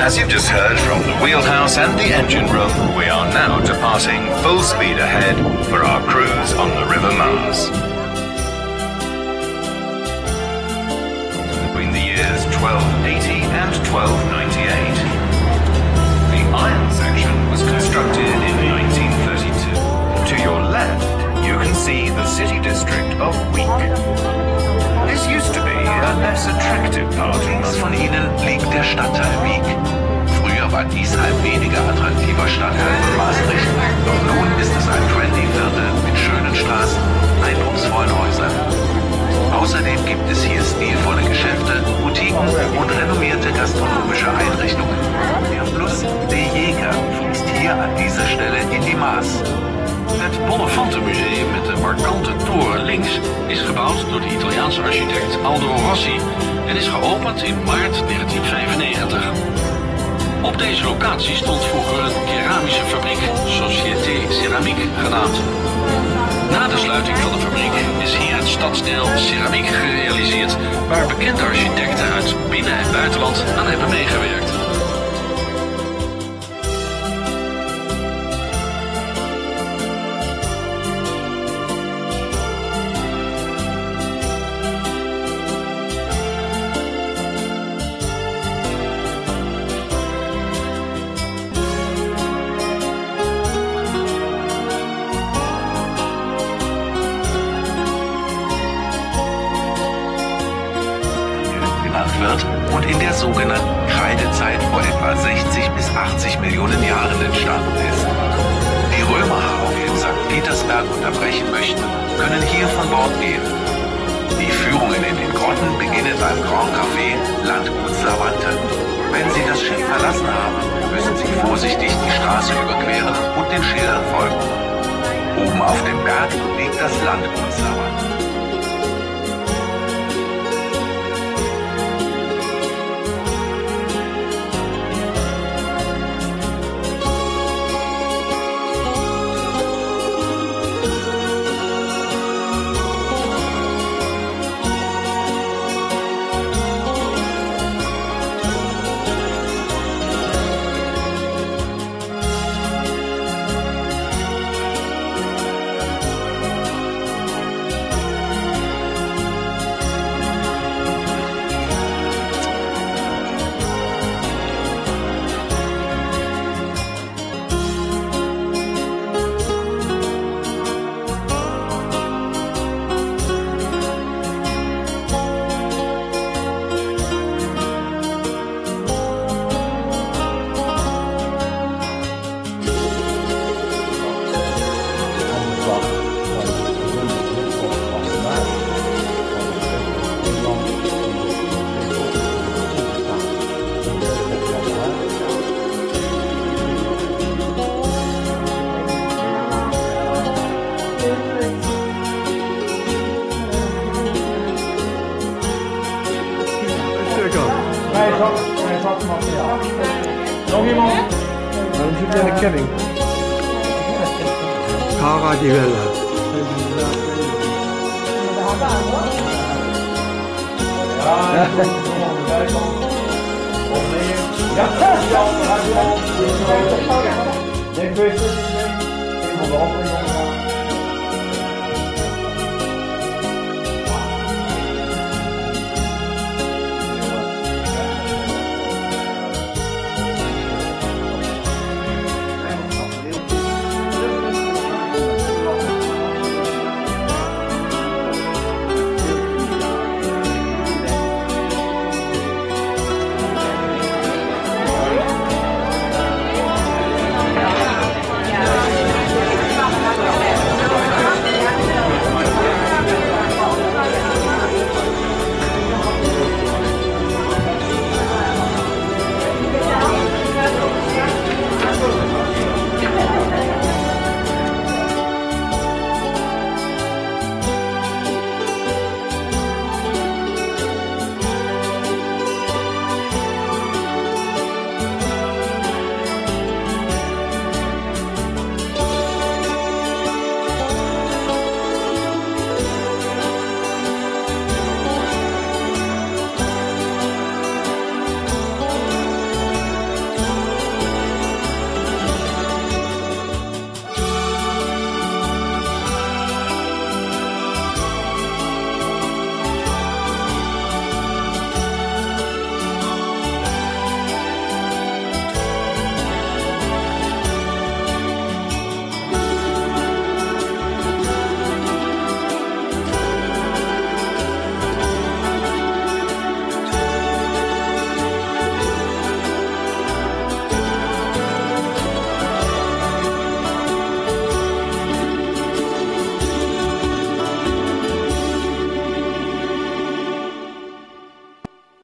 As you've just heard from the wheelhouse and the engine room, we are now departing full speed ahead for our cruise on the River Mars. Between the years 1280 and 1298, the iron section was constructed in 1932. To your left, you can see the city district of Wiek. This used to be a less attractive part of Links von Ihnen liegt der Stadtteil Wiek. Früher war dies ein weniger attraktiver Stadtteil von Maastricht, doch nun ist es ein trendy Viertel mit schönen Straßen, eindrucksvollen Häusern. Außerdem gibt es hier stilvolle Geschäfte, Boutiquen und renommierte gastronomische Einrichtungen. Der Fluss De Jager fließt hier an dieser Stelle in die Maas. Het Bonnefantenmuseum met de markante toren links is gebouwd door de Italiaanse architect Aldo Rossi en is geopend in maart 1995. Op deze locatie stond vroeger een keramische fabriek, Société Céramique genaamd. Na de sluiting van de fabriek is hier het stadsdeel Ceramiek gerealiseerd, waar bekende architecten uit binnen- en buitenland aan hebben meegewerkt. Und in der sogenannten Kreidezeit vor etwa 60 bis 80 Millionen Jahren entstanden ist. Die Römer auf in St. Petersberg unterbrechen möchten, können hier von Bord gehen. Die Führungen in den Grotten beginnen beim Grand Café Landgut Savante. Wenn Sie das Schiff verlassen haben, müssen Sie vorsichtig die Straße überqueren und den Schildern folgen. Oben auf dem Berg liegt das Landgut Savante. Nog iemand? Waarom zit jij in de kelling? Cara di Vella. Ja,